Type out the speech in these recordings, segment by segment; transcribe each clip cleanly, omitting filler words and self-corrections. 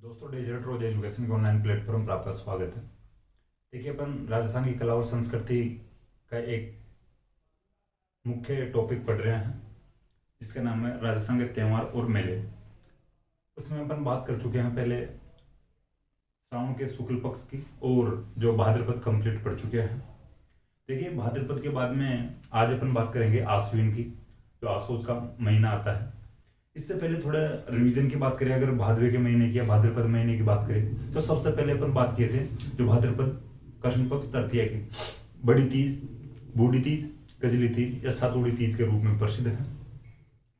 दोस्तों, डिजिटल रोज एजुकेशन के online platform पर आपका स्वागत है। देखिए, अपन राजस्थान की कला और संस्कृति का एक मुख्य टॉपिक पढ़ रहे हैं जिसका नाम है राजस्थान के त्यौहार और मेले। उसमें अपन बात कर चुके हैं पहले श्रावण के शुक्ल पक्ष की, और जो भाद्रपद कंप्लीट पढ़ चुके हैं। देखिए, भाद्रपद के बाद में आज अपन बात करेंगे आश्विन की, जो आसोज का महीना आता है। इससे पहले थोड़ा रिवीजन की बात करें, अगर भादवे के महीने की या भाद्रपद महीने की बात करें तो सबसे पहले अपन बात किए थे जो भाद्रपद कृष्ण पक्ष तृतीया की बड़ी तीज, बूढ़ी तीज, कजली तीज या सातुड़ी तीज के रूप में प्रसिद्ध है।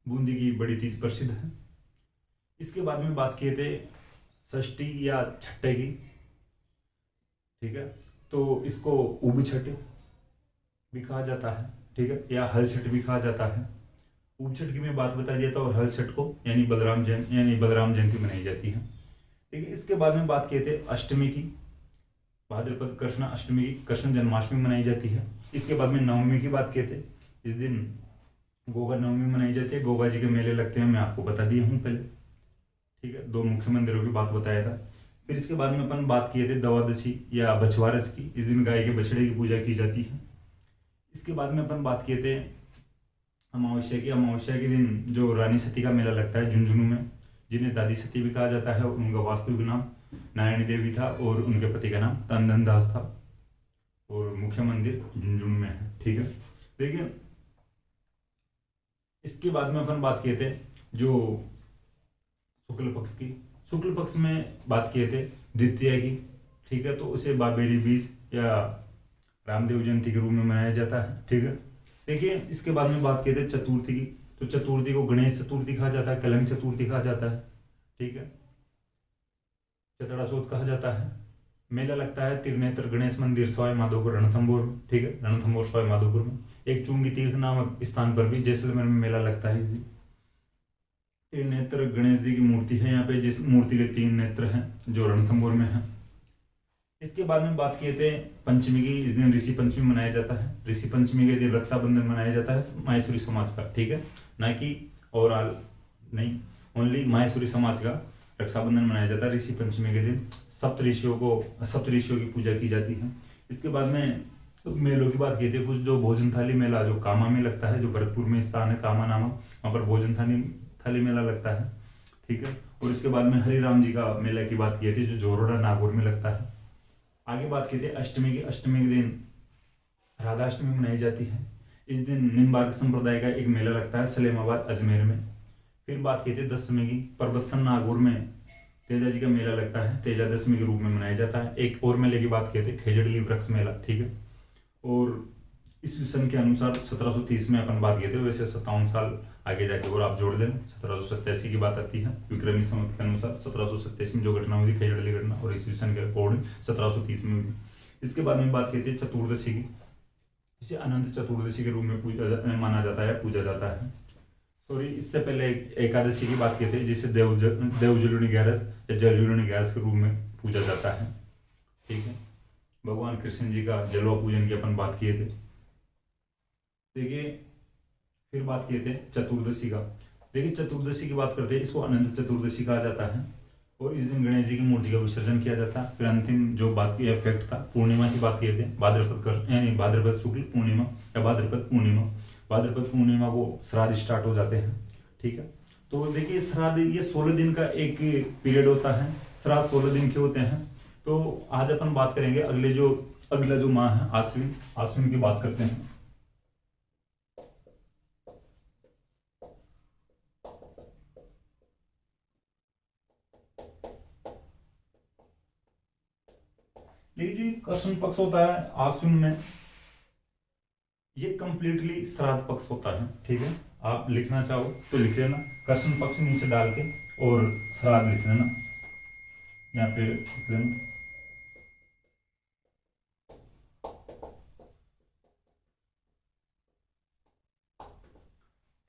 बूंदी की बड़ी तीज प्रसिद्ध है। इसके बाद में बात किए थे षष्ठी या छठे की, ठीक है, तो इसको उब छठ भी कहा जाता है, ठीक है, या हल छठ भी कहा जाता है। उब छठ की मैं बात बता दिया था, और हल छठ को यानी बलराम जयंती मनाई जाती है। ठीक है, इसके बाद में बात किए थे अष्टमी की, भाद्रपद कृष्ण अष्टमी की कृष्ण जन्माष्टमी मनाई जाती है। इसके बाद में नवमी की बात किए थे, इस दिन गोगा नवमी मनाई जाती है। गोगा जी के मेले लगते हैं, मैं आपको बता दिया हूँ पहले, ठीक है, दो मुख्य मंदिरों की बात बताया था। फिर इसके बाद में अपन बात किए थे द्वादशी या बछवारस की, इस दिन गाय के बछड़े की पूजा की जाती है। इसके बाद में अपन बात किए थे अमावस्या के दिन जो रानी सती का मेला लगता है झुंझुनू में, जिन्हें दादी सती भी कहा जाता है। उनका वास्तविक नाम नारायणी देवी था और उनके पति का नाम तंदन दास था, और मुख्य मंदिर झुंझुनू में है, ठीक है। देखिए, इसके बाद में अपन बात किए थे जो शुक्ल पक्ष की, शुक्ल पक्ष में बात किए थे द्वितीया की, ठीक है, तो उसे बाबेरी बीज या रामदेव जयंती के रूप में मनाया जाता है, ठीक है। देखिए, इसके बाद में बात किए थे चतुर्थी की, तो चतुर्थी को गणेश चतुर्थी कहा जाता है, कलंक चतुर्थी कहा जाता है, ठीक है, चतड़ा चौथ कहा जाता है। मेला लगता है त्रिनेत्र गणेश मंदिर सवाई माधोपुर रणथंभौर में, ठीक है, रणथंभौर सवाई माधोपुर में। एक चुंगी तीर्थ नामक स्थान पर भी जैसलमेर में मेला लगता है। इस दिन त्रिनेत्र गणेश जी की मूर्ति है यहाँ पे, जिस मूर्ति के 3 नेत्र हैं, जो रणथंभौर में है। इसके बाद में बात किए थे पंचमी की, इस दिन ऋषि पंचमी मनाया जाता है। ऋषि पंचमी के दिन रक्षाबंधन मनाया जाता है माहेश्वरी समाज का, ठीक है, ना कि ओवरऑल नहीं, ओनली माहेश्वरी समाज का रक्षाबंधन मनाया जाता है ऋषि पंचमी के दिन। सप्त ऋषियों की पूजा की जाती है। इसके बाद में मेलों की बात की थी, कुछ जो भोजन थाली मेला जो कामा में लगता है, जो भरतपुर में स्थान है कामा नामक, वहाँ पर भोजन थाली मेला लगता है, ठीक है। और इसके बाद में हरिराम जी का मेला की बात की थी, जो जोरोडा नागौर में लगता है। आगे बात की थी अष्टमी की, अष्टमी के दिन राधाष्टमी मनाई जाती है। इस दिन निम्बार्क संप्रदाय का एक मेला लगता है सलेमाबाद अजमेर में। फिर बात की थी दशमी की, परबतसन नागौर में तेजा जी का मेला लगता है, तेजा दशमी के रूप में मनाया जाता है। एक और मेले की बात की थी खेजड़ली वृक्ष मेला, ठीक है। और इस सन के अनुसार 1730 में अपन बात किए थे, वैसे 57 साल आगे जाके और आप जोड़ दें 1787 की बात आती है विक्रमी संवत के अनुसार। 1787 में जो घटना हुई थी खेजड़ली घटना, और ईस्वी सन के अकॉर्डिंग 1730 में हुई। इसके बाद में बात की थी चतुर्दशी की, इसे अनंत चतुर्दशी के रूप में माना जाता है, पूजा जाता है। सॉरी, इससे पहले एकादशी की बात की थी, जिसे देवजुलनी ग्यारस या जलजुलनी ग्यारस के रूप में पूजा जाता है, ठीक है। भगवान कृष्ण जी का जलवा पूजन की अपन बात किए थे। देखिए, फिर बात किए थे चतुर्दशी का। देखिए, चतुर्दशी की बात करते हैं, इसको अनंत चतुर्दशी कहा जाता है, और इस दिन गणेश जी की मूर्ति का विसर्जन किया जाता है। फिर अंतिम जो बात की इफेक्ट था, पूर्णिमा की बात किए थे, भाद्रपद शुक्ल पूर्णिमा या भाद्रपद पूर्णिमा। भाद्रपद पूर्णिमा को श्राद्ध स्टार्ट हो जाते हैं, ठीक है। तो देखिए, श्राद्ध ये 16 दिन का एक पीरियड होता है, श्राद्ध 16 दिन के होते हैं। तो आज अपन बात करेंगे अगला जो माह है आश्विन की बात करते हैं। देखिए, कृष्ण पक्ष होता है आश्विन में, ये कंप्लीटली श्राद्ध पक्ष होता है, ठीक है। आप लिखना चाहो तो लिख लेना, कृष्ण पक्ष नीचे डाल के और श्राद्ध लिख लेना, यहाँ पे लिख लेना।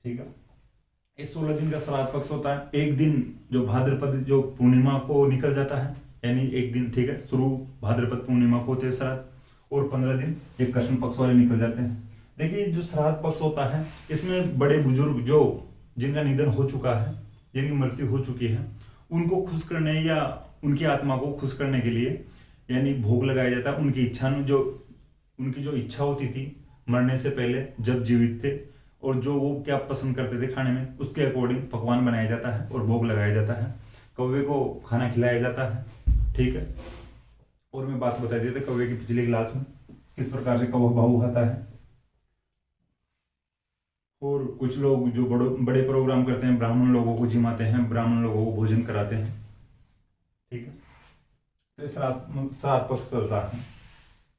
ठीक है, इस 16 दिन का श्राद्ध पक्ष होता है। एक दिन जो भाद्रपद जो पूर्णिमा को निकल जाता है, यानी एक दिन, ठीक है, शुरू भाद्रपद पूर्णिमा को होते हैं श्राद्ध, और 15 दिन ये कृष्ण पक्ष वाले निकल जाते हैं। देखिए, जो श्राद्ध पक्ष होता है, इसमें बड़े बुजुर्ग जिनका निधन हो चुका है, जिनकी मृत्यु हो चुकी है, उनको खुश करने या उनकी आत्मा को खुश करने के लिए यानी भोग लगाया जाता है। उनकी उनकी जो इच्छा होती थी मरने से पहले जब जीवित थे, और जो वो क्या पसंद करते थे खाने में, उसके अकॉर्डिंग पकवान बनाया जाता है और भोग लगाया जाता है। कौवे को खाना खिलाया जाता है, ठीक है। और मैं बात बता दी थी कौवे की पिछली क्लास में किस प्रकार से कौवा भाव खाता है। और कुछ लोग जो बड़े प्रोग्राम करते हैं, ब्राह्मण लोगों को जिमाते हैं, ब्राह्मण लोगों को भोजन कराते हैं, ठीक है। तो श्राद्ध पक्ष चलता है।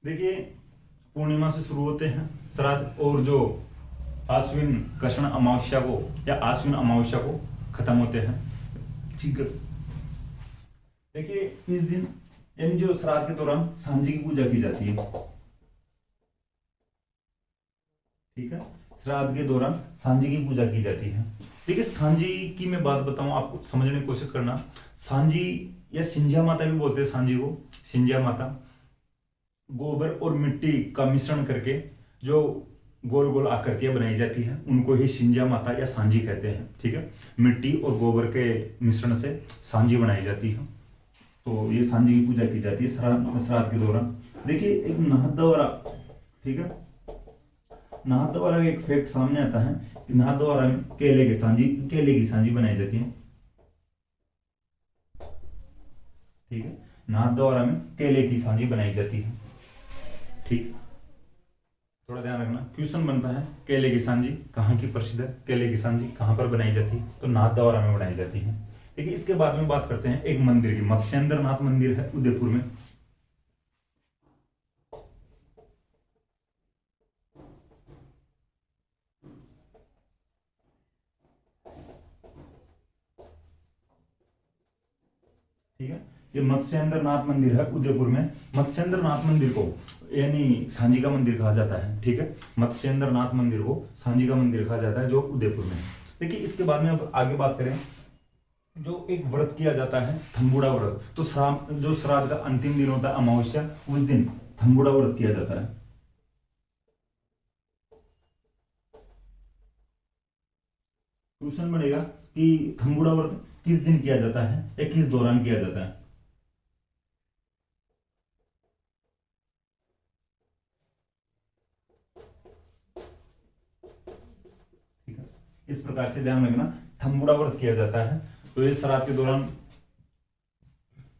देखिए पूर्णिमा से शुरू होते हैं श्राद्ध, और जो आश्विन कृष्ण अमावस्या को या आश्विन अमावस्या को खत्म होते हैं, ठीक है। देखिए इस दिन यानी जो श्राद्ध के दौरान सांझी की पूजा की जाती है, ठीक है। श्राद्ध के दौरान सांझी की पूजा की जाती है। देखिए सांझी की मैं बात बताऊं, आपको समझने की कोशिश करना। सांझी या सिंझा माता भी बोलते हैं सांझी को, सिंझा माता गोबर और मिट्टी का मिश्रण करके जो गोल गोल आकृतियां बनाई जाती है उनको ही सिंझा माता या सांझी कहते हैं, ठीक है। मिट्टी और गोबर के मिश्रण से सांझी बनाई जाती है, तो ये सांझी की पूजा की जाती है श्राद्ध के दौरान। देखिए एक नाहद्वारा, ठीक है, नाहद्वारा एक फैक्ट सामने आता है कि नाहद्वारा में केले की सांझी बनाई जाती है, ठीक है। नाहद्वारा में केले की सांझी बनाई जाती है, ठीक। थोड़ा ध्यान रखना, क्वेश्चन बनता है केले की सांझी कहाँ की प्रसिद्ध है, केले की सांझी कहाँ पर बनाई जाती है, तो नाथद्वारा में बनाई जाती है। देखिए इसके बाद में बात करते हैं एक मंदिर की, मत्स्येंद्र नाथ मंदिर है उदयपुर में। ठीक है, ये मत्स्येंद्र नाथ मंदिर है उदयपुर में। मत्स्येंद्र नाथ मंदिर को यानी सांझी का मंदिर कहा जाता है, ठीक है। मत्स्येंद्र नाथ मंदिर को सांझी का मंदिर कहा जाता है जो उदयपुर में है। देखिए इसके बाद में अब आगे बात करें, जो एक व्रत किया जाता है थंबुड़ा व्रत, तो जो श्राद्ध का अंतिम दिन होता है अमावस्या, उस दिन थंबुड़ा व्रत किया जाता है। क्वेश्चन बनेगा कि थंबुड़ा व्रत किस दिन किया जाता है या किस दौरान किया जाता है। ठीक है, इस प्रकार से ध्यान रखना, थंबुड़ा व्रत किया जाता है तो ये श्राद्ध के दौरान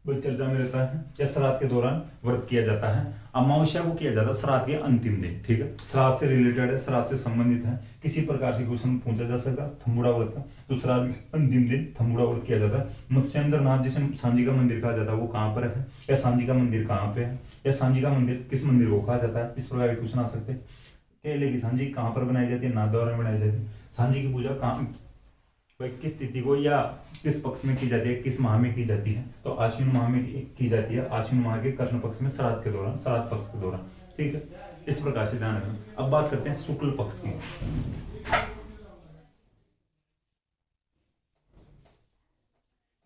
चर्चा में रहता है, या श्राद्ध के दौरान व्रत किया जाता है। अमावस्या को किया जाता है श्राद्ध के अंतिम दिन, ठीक है। श्राद्ध से रिलेटेड है, श्राद्ध से संबंधित है, किसी प्रकार से क्वेश्चन पूछा जा सकता है थंबुड़ा व्रत का, तो श्राद्ध अंतिम दिन थंबुड़ा व्रत किया जाता है। मत्स्येंद्र नाथ जिसे सांझी का मंदिर कहा जाता है वो कहाँ पर है, या सांझी का मंदिर कहाँ पे है, या सांझी का मंदिर किस मंदिर को कहा जाता है, इस प्रकार के क्वेश्चन आ सकते हैं। केले की सांझी कहाँ पर बनाई जाती है, नाथद्वारा में बनाई जाती है। सांझी की पूजा कहाँ, किस तिथि को या किस पक्ष में की जाती है, किस माह में की जाती है, तो आश्विन माह में की जाती है, आश्विन माह के कृष्ण पक्ष में श्राद्ध के दौरान, श्राद्ध पक्ष के दौरान, ठीक है। इस प्रकार से ध्यान रखना। अब बात करते हैं शुक्ल पक्ष की।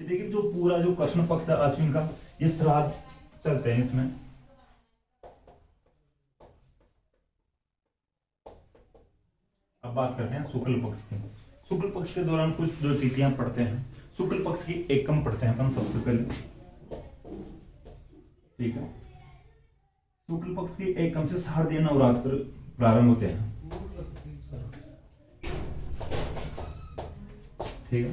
देखिए जो पूरा जो कृष्ण पक्ष है आश्विन का, ये श्राद्ध चलते हैं इसमें। अब बात करते हैं शुक्ल पक्ष की। शुक्ल पक्ष के दौरान कुछ जो तिथियां पढ़ते हैं, शुक्ल पक्ष की एकम पढ़ते हैं अपन सबसे पहले, ठीक है। शुक्ल पक्ष की एकम से शारदीय नवरात्र प्रारंभ होते हैं, ठीक है।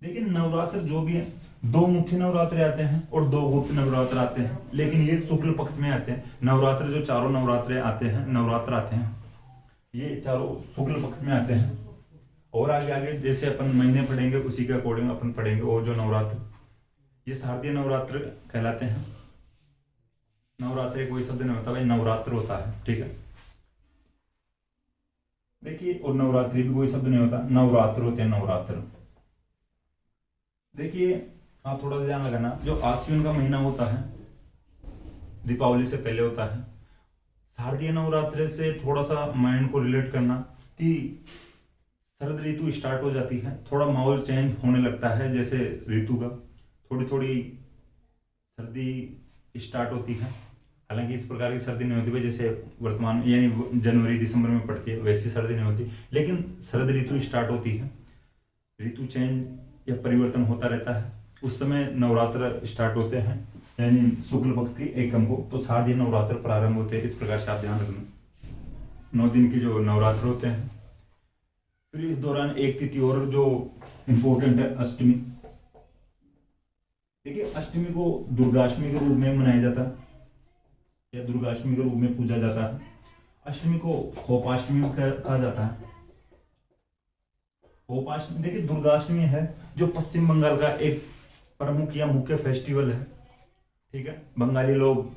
लेकिन नवरात्र जो भी है, दो मुख्य नवरात्र आते हैं और दो गुप्त नवरात्र आते हैं, लेकिन ये शुक्ल पक्ष में आते हैं। नवरात्र जो चारों नवरात्र आते हैं ये चारों शुक्ल पक्ष में आते हैं। और आगे आगे जैसे अपन महीने पढ़ेंगे उसी के अकॉर्डिंग अपन पढ़ेंगे। और जो नवरात्र, ये शारदीय नवरात्र कहलाते हैं। नवरात्र कोई शब्द नहीं होता भाई, नवरात्र होता है, ठीक है। देखिए और नवरात्रि भी कोई शब्द नहीं होता, नवरात्र होते हैं, नवरात्र। देखिए आप थोड़ा ध्यान लगाना, जो आश्विन का महीना होता है दीपावली से पहले होता है। शारदीय नवरात्र से थोड़ा सा माइंड को रिलेट करना कि शरद ऋतु स्टार्ट हो जाती है, थोड़ा माहौल चेंज होने लगता है, जैसे ऋतु का थोड़ी थोड़ी सर्दी स्टार्ट होती है। हालांकि इस प्रकार की सर्दी नहीं होती है जैसे वर्तमान यानी जनवरी दिसंबर में पड़ती है, वैसी सर्दी नहीं होती, लेकिन शरद ऋतु स्टार्ट होती है। ऋतु चेंज या परिवर्तन होता रहता है। उस समय नवरात्र स्टार्ट होते हैं, यानी शुक्ल पक्ष की एकम को, तो शारदीय नवरात्र प्रारंभ होते हैं। इस प्रकार से आप ध्यान रखना 9 दिन के जो नवरात्र होते हैं। फिर इस दौरान एक तिथि और जो इम्पोर्टेंट है, अष्टमी। देखिए अष्टमी को दुर्गाष्टमी के रूप में मनाया जाता है या दुर्गाष्टमी के रूप में पूजा जाता है। अष्टमी को होपाष्टमी भी कहा जाता है। होपाष्टमी देखिए दुर्गाष्टमी है जो पश्चिम बंगाल का एक प्रमुख या मुख्य फेस्टिवल है, ठीक है। बंगाली लोग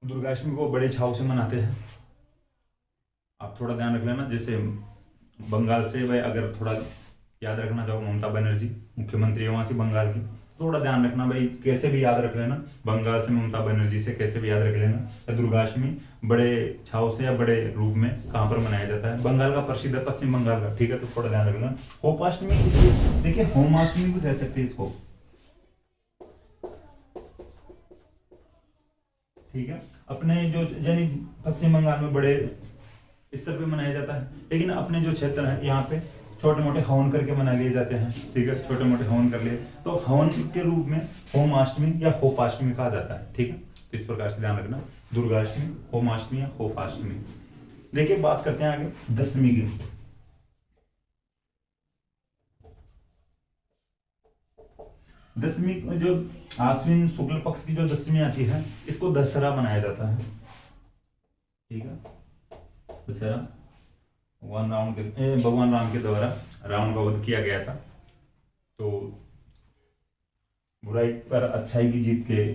दुर्गाष्टमी को बड़े छाव से मनाते हैं। आप थोड़ा ध्यान रख लेना, जैसे बंगाल से भाई अगर थोड़ा याद रखना चाहो, ममता बनर्जी मुख्यमंत्री है वहाँ की बंगाल की, थोड़ा ध्यान रखना भाई, कैसे भी याद रख लेना, बंगाल से ममता बनर्जी से कैसे भी याद रख लेना। दुर्गाष्टमी बड़े छाव से या बड़े रूप में कहाँ पर मनाया जाता है, बंगाल का प्रसिद्ध है, पश्चिम बंगाल का, ठीक है। तो थोड़ा ध्यान रखना। होपाष्टमी इसे देखिए होमाष्टमी भी कह सकते हैं इसको, ठीक है। अपने जो यानी पश्चिम बंगाल में बड़े स्तर पे मनाया जाता है, लेकिन अपने जो क्षेत्र है यहाँ पे छोटे मोटे हवन करके मना लिए जाते हैं, ठीक है। छोटे मोटे हवन कर लिए तो हवन के रूप में होमाष्टमी या होपाष्टमी कहा जाता है, ठीक है। तो इस प्रकार से ध्यान रखना, दुर्गाष्टमी, होमाष्टमी या होपाष्टमी। देखिए बात करते हैं आगे दशमी की। दशमी जो आश्विन शुक्ल पक्ष की जो दशमी आती है, इसको दशहरा मनाया जाता है, ठीक है। दशहरा भगवान राम के द्वारा रावण का वध किया गया था, तो बुराई पर अच्छाई की जीत के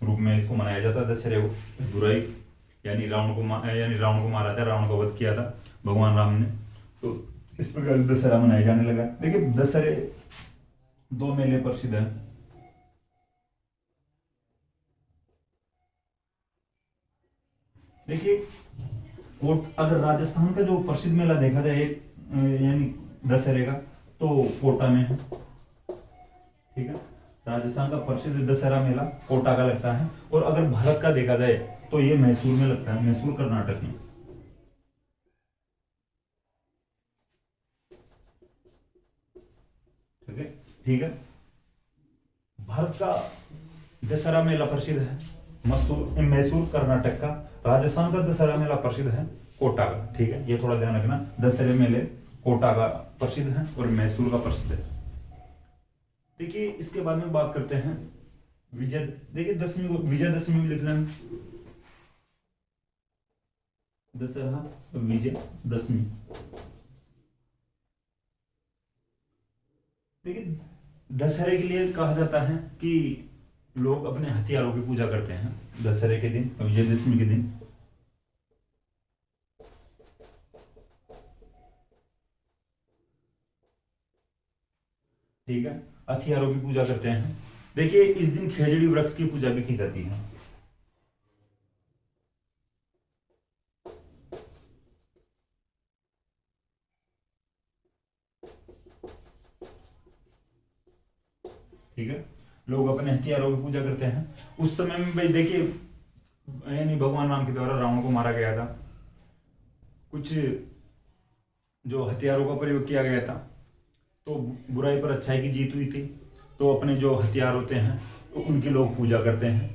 रूप में इसको मनाया जाता है दशहरे को। बुराई यानी रावण को मारा था, रावण का वध किया था भगवान राम ने, तो इस प्रकार दशहरा मनाया जाने लगा। देखिए दशहरे 2 मेले प्रसिद्ध हैं। देखिए अगर राजस्थान का जो प्रसिद्ध मेला देखा जाए यानी दशहरे का, तो कोटा में है, ठीक है। राजस्थान का प्रसिद्ध दशहरा मेला कोटा का लगता है। और अगर भारत का देखा जाए तो ये मैसूर में लगता है, मैसूर कर्नाटक में, ठीक है, ठीक है। भारत का दशहरा मेला प्रसिद्ध है मैसूर कर्नाटक का, राजस्थान का दशहरा मेला प्रसिद्ध है कोटा का, ठीक है। ये थोड़ा ध्यान रखना, दशहरे मेले कोटा का प्रसिद्ध है और मैसूर का प्रसिद्ध है। देखिए इसके बाद में बात करते हैं विजय। देखिए दशमी को विजयदशमी लिख लेना, दशहरा विजयदशमी। देखिए दशहरे के लिए कहा जाता है कि लोग अपने हथियारों की पूजा करते हैं दशहरे के दिन, विजयदशमी के दिन, ठीक है। हथियारों की पूजा करते हैं। देखिए इस दिन खेजड़ी वृक्ष की पूजा भी की जाती है, ठीक है। लोग अपने हथियारों की पूजा करते हैं। उस समय में भाई देखिए यानी भगवान राम के द्वारा रावण को मारा गया था, कुछ जो हथियारों का प्रयोग किया गया था, तो बुराई पर अच्छाई की जीत हुई थी। तो अपने जो हथियार होते हैं तो उनकी लोग पूजा करते हैं।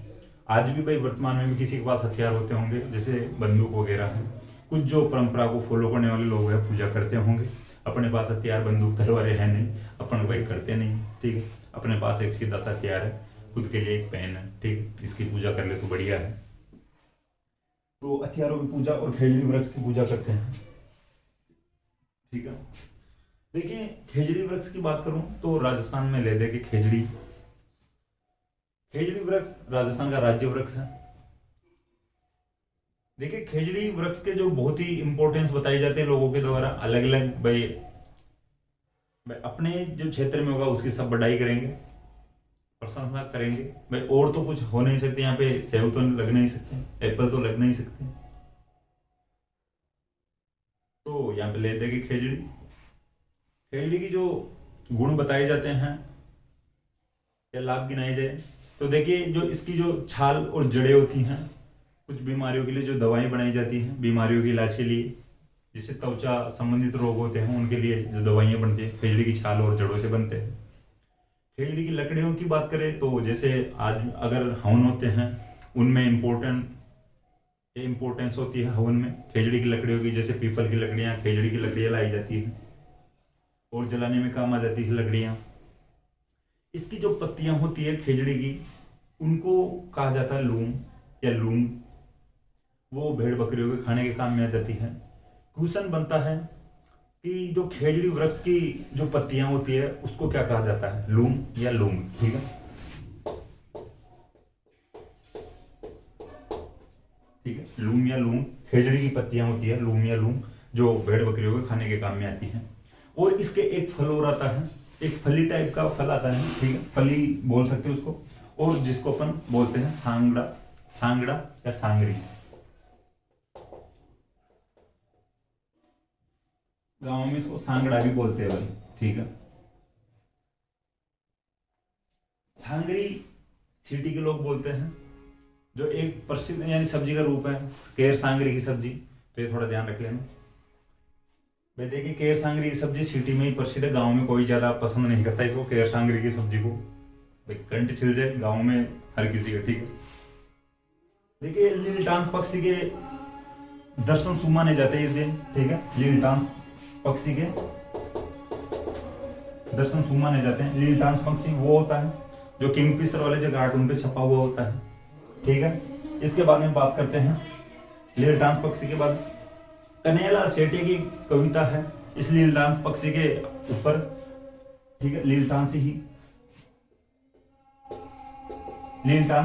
आज भी भाई वर्तमान में भी किसी के पास हथियार होते होंगे, जैसे बंदूक वगैरह है, कुछ जो परंपरा को फॉलो करने वाले लोग हैं पूजा करते होंगे। अपने पास हथियार बंदूक तलवारें है नहीं, अपन भाई करते नहीं, ठीक है। अपने पास एक सीधा सा हथियार है, खुद के लिए एक पेन है, ठीक, इसकी पूजा कर ले तो बढ़िया है। तो हथियारों की पूजा और खेजड़ी वृक्ष की पूजा करते हैं, ठीक है। देखिए खेजड़ी वृक्ष की बात करूं तो राजस्थान में ले दे के खेजड़ी वृक्ष राजस्थान का राज्य वृक्ष है। देखिए खेजड़ी वृक्ष के जो बहुत ही इंपॉर्टेंस बताई जाती है लोगों के द्वारा, अलग अलग भाई अपने जो क्षेत्र में होगा उसकी सब बढ़ाई करेंगे, प्रशंसा करेंगे भाई। और तो कुछ हो नहीं सकते यहाँ पे, सेब तो लग नहीं सकते, एप्पल तो लग नहीं सकते, तो यहाँ पे ले देंगे खेजड़ी की जो गुण बताए जाते हैं या लाभ गिनाए जाए, तो देखिए जो इसकी जो छाल और जड़ें होती हैं, कुछ बीमारियों के लिए जो दवाएं बनाई जाती हैं, बीमारियों के इलाज के लिए, जिससे त्वचा संबंधित रोग होते हैं उनके लिए जो दवाइयां बनती है खेजड़ी की छाल और जड़ों से बनते हैं, खेजड़ी की लकड़ियों की बात करें तो जैसे आज अगर हवन होते हैं उनमें इम्पोर्टेंस होती है हवन में खेजड़ी की लकड़ियों की, जैसे पीपल की लकड़ियां, खेजड़ी की लकड़ियां लाई जाती है और जलाने में काम आ जाती है लकड़ियां। इसकी जो पत्तियां होती है खेजड़ी की, उनको कहा जाता है लूम या लूंग। वो भेड़ बकरियों के खाने के काम में आ जाती है। कुशन बनता है कि जो खेजड़ी वृक्ष की जो पत्तियां होती है उसको क्या कहा जाता है, लूम या लूंग। ठीक है, ठीक है, लूम या लूंग खेजड़ी की पत्तियां होती है, लूम या लूंग, जो भेड़ बकरियों के खाने के काम में आती है। और इसके एक फल और आता है, एक फली टाइप का फल आता है, ठीक है, फली बोल सकते हैं उसको, और जिसको अपन बोलते हैं सांगड़ा, सांगड़ा या सांगरी। गांव में इसको सांगड़ा भी बोलते हैं भाई। ठीक है, सांगरी सिटी के लोग बोलते हैं, जो एक प्रसिद्ध यानी सब्जी का रूप है, केर सांगरी की सब्जी। तो ये थोड़ा ध्यान रख लेना भाई। देखिए केर सांगरी की सब्जी सिटी में ही प्रसिद्ध है, गांव में कोई ज्यादा पसंद नहीं करता इसको, केर सांगरी की सब्जी को। भाई कंठ छिल जाए गांव में हर किसी का। ठीक है, देखिए लीलटांस पक्षी के दर्शन शुभ माने जाते हैं इस दिन। ठीक है, लीलटांस पक्षी के दर्शन शुभ माने जाते हैं। लीलटांस पक्षी वो होता है जो किंगफिशर वाले जो कार्टून पे छपा हुआ होता है। ठीक है, इसके बाद में बात करते हैं लीलटांस पक्षी के बाद कन्हैयालाल सेठिया की कविता है इस लीलटांस पक्षी के ऊपर। ठीक है, लीलटांस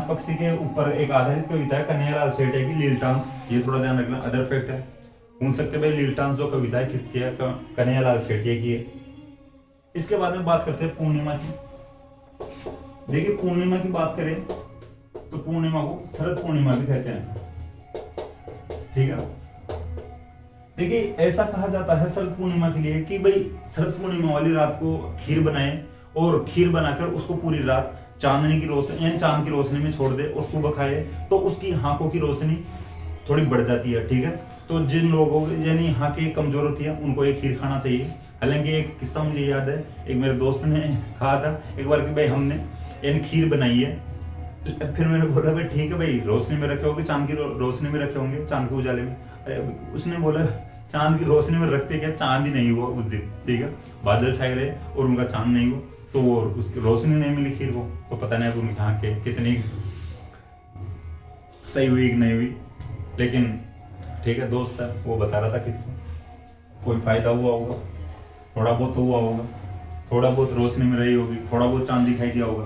पक्षी के ऊपर एक आधारित कविता है कन्हैयालाल सेठिया की, लीलटांस। ये थोड़ा ध्यान रखना, अदर फैक्ट है, पूछ सकते भाई लीलटांस जो कविता है किसकी है, कन्हैयालाल सेठिया की है। इसके बाद में बात करते हैं पूर्णिमा की। देखिए पूर्णिमा की बात करें तो पूर्णिमा को शरद पूर्णिमा भी कहते हैं। ठीक है, देखिए ऐसा कहा जाता है शरद पूर्णिमा के लिए कि भाई शरद पूर्णिमा वाली रात को खीर बनाए और खीर बनाकर उसको पूरी रात चांदनी की रोशनी यानी चांद की रोशनी में छोड़ दे और सुबह खाए तो उसकी आंखों की रोशनी थोड़ी बढ़ जाती है। ठीक है, तो जिन लोगों यानी आंखें कमजोर होती है उनको ये खीर खाना चाहिए। हालांकि एक किस्सा मुझे याद है, एक मेरे दोस्त ने कहा था एक बार कि भाई हमने यानी खीर बनाई है, फिर मैंने बोला भाई ठीक है भाई रोशनी में रखे होंगे, चांद की रोशनी में रखे होंगे, चांद के उजाले में। अरे उसने बोला चांद की रोशनी में रखते क्या, चांद ही नहीं हुआ उस दिन। ठीक है, बादल छाए रहे और उनका चांद नहीं हुआ, तो वो उसकी रोशनी नहीं मिली खीर को, तो पता नहीं उनकी आंखें कितनी सही हुई कि नहीं हुई। लेकिन ठीक है, दोस्त है वो बता रहा था किससे कोई फायदा हुआ होगा, थोड़ा बहुत तो हुआ होगा, थोड़ा बहुत रोशनी में रही होगी, थोड़ा बहुत चांद दिखाई दिया होगा।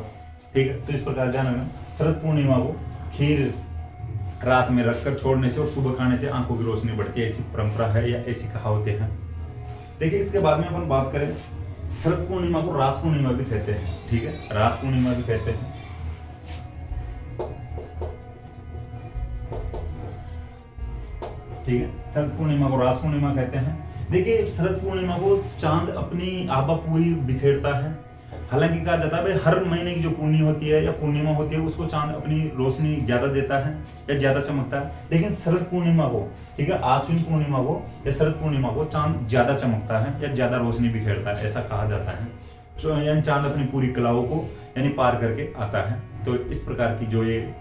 ठीक है, तो इस प्रकार ध्यान रखना शरद पूर्णिमा को खीर रात में रखकर छोड़ने से और सुबह खाने से आंखों की रोशनी बढ़ती है, ऐसी परंपरा है या ऐसी कहावतें हैं। देखिए इसके बाद में अपन बात करें, शरद पूर्णिमा को रास पूर्णिमा भी कहते हैं। ठीक है, रास पूर्णिमा भी कहते हैं। ठीक है, शरद पूर्णिमा को रास पूर्णिमा कहते हैं। देखिए शरद पूर्णिमा को चांद अपनी आभा पूरी बिखेरता है। हालांकि कहा जाता है भाई हर महीने की जो पूर्णिमा होती है या पूर्णिमा होती है उसको चांद अपनी रोशनी ज्यादा देता है या ज्यादा चमकता है, लेकिन शरद पूर्णिमा को, ठीक है, आश्विन पूर्णिमा को या शरद पूर्णिमा को चांद ज्यादा चमकता है या ज्यादा रोशनी बिखेरता है, ऐसा कहा जाता है। यानी चांद अपनी पूरी कलाओं को यानी पार करके आता है। तो इस प्रकार की जो ये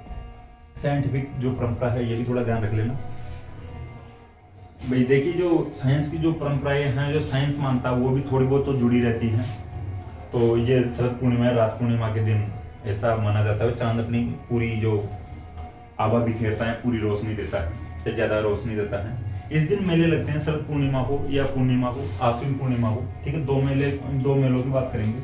साइंटिफिक जो परंपरा है ये भी थोड़ा ध्यान रख लेना भाई। देखिए जो साइंस की जो परंपराएं हैं, जो साइंस मानता है वो भी थोड़ी बहुत तो जुड़ी रहती हैं। तो ये शरद पूर्णिमा या रास पूर्णिमा के दिन ऐसा माना जाता है चांद अपनी पूरी जो आभा बिखेरता है, पूरी रोशनी देता है या ज्यादा रोशनी देता है। इस दिन मेले लगते हैं शरद पूर्णिमा को या पूर्णिमा को, आश्विन पूर्णिमा को। ठीक है, दो मेलों की बात करेंगे।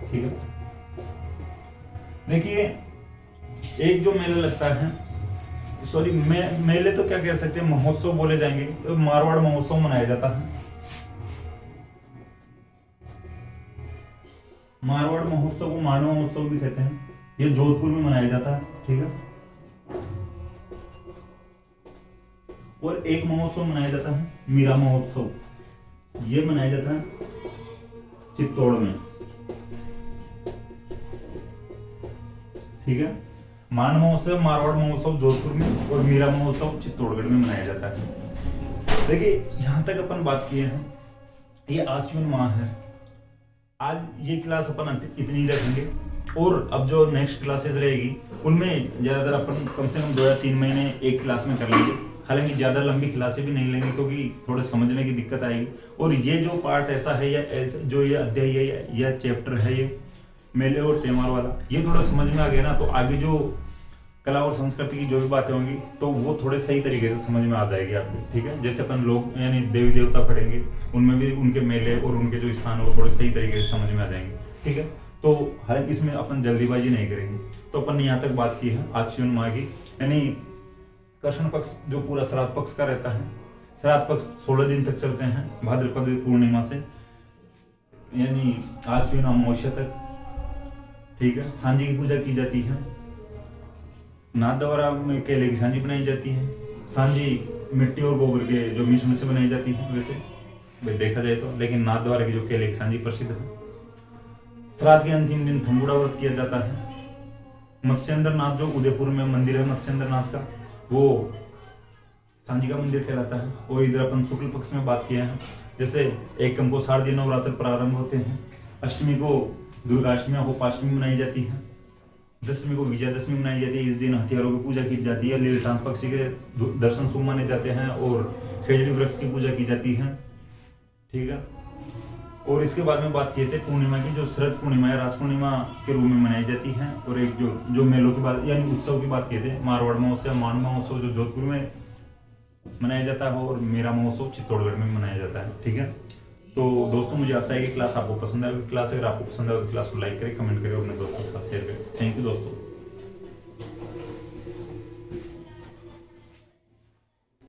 ठीक है, देखिए एक जो मेला लगता है, सॉरी मेले तो क्या कह सकते हैं, महोत्सव बोले जाएंगे, तो मारवाड़ महोत्सव मनाया जाता है। मारवाड़ महोत्सव को मांडवा महोत्सव भी कहते हैं। ये जोधपुर में मनाया जाता है। ठीक है, और एक महोत्सव मनाया जाता है मीरा महोत्सव, ये मनाया जाता है चित्तौड़ में। ठीक है, मान महोत्सव मारवाड़ महोत्सव जोधपुर में और मीरा महोत्सव चित्तौड़गढ़ में मनाया जाता है। देखिए यहाँ तक अपन बात किए हैं, ये आश्विन माह है। आज ये क्लास अपन इतनी रखेंगे और अब जो नेक्स्ट क्लासेस रहेगी उनमें ज्यादातर अपन कम से कम 2 या 3 महीने एक क्लास में कर लेंगे। हालांकि ज्यादा लंबी क्लासें भी नहीं लेंगे क्योंकि थोड़े समझने की दिक्कत आएगी। और ये जो पार्ट ऐसा है या जो ये अध्याय है या चैप्टर है, ये मेले और त्योहार वाला, ये थोड़ा समझ में आ गया ना तो आगे जो कला और संस्कृति की जो भी बातें होंगी तो वो थोड़े सही तरीके से समझ में आ जाएगी आपको, ठीक है। जैसे अपन लोग यानी देवी देवता पढ़ेंगे, उनमें भी उनके मेले और उनके जो स्थान है वो थोड़े सही तरीके से समझ में आ जाएंगे, ठीक है। तो हर इसमें अपन जल्दीबाजी नहीं करेंगे। तो अपन ने यहाँ तक बात की है आश्विन माह की, यानी कृष्ण पक्ष जो पूरा श्राद्ध पक्ष का रहता है। श्राद्ध पक्ष 16 दिन तक चलते हैं भाद्रपद पूर्णिमा से, यानी आश्विन अमावस्या तक, ठीक है। सांझी की पूजा की जाती है। नाथ द्वारा में केले की सांझी बनाई जाती है। सांझी मिट्टी और गोबर के जो मिश्रण से बनाई जाती है वैसे देखा जाए तो, लेकिन नाथ द्वारा की जो केले की सांझी प्रसिद्ध है। श्राद्ध के अंतिम दिन थंबुड़ा व्रत किया जाता है। मत्स्येंद्र नाथ जो उदयपुर में मंदिर है मत्स्येंद्र नाथ का, वो सांझी का मंदिर कहलाता है। और इधर अपन शुक्ल पक्ष में बात किया है, जैसे एकम को शारदीय नवरात्र प्रारंभ होते हैं। अष्टमी को दुर्गाष्टमी उपाष्टमी मनाई जाती है। दशमी को विजयादशमी मनाई जाती है। इस दिन हथियारों की पूजा की जाती है। लीलठांस पक्षी के दर्शन शुभ माने जाते हैं और खेजड़ी वृक्ष की पूजा की जाती है, ठीक है। और इसके बाद में बात किए थे पूर्णिमा की, जो शरद पूर्णिमा या रास पूर्णिमा के रूप में मनाई जाती है। और एक जो मेलों की बात यानी उत्सव की बात किए थे, मारवाड़ महोत्सव मान महोत्सव जो जोधपुर में मनाया जाता है और मेरा महोत्सव चित्तौड़गढ़ में मनाया जाता है, ठीक है। तो दोस्तों मुझे आशा है कि क्लास आपको पसंद आएगी। क्लास अगर आपको पसंद आए तो क्लास को लाइक करें, कमेंट करें और अपने दोस्तों के साथ शेयर करें। थैंक यू दोस्तों।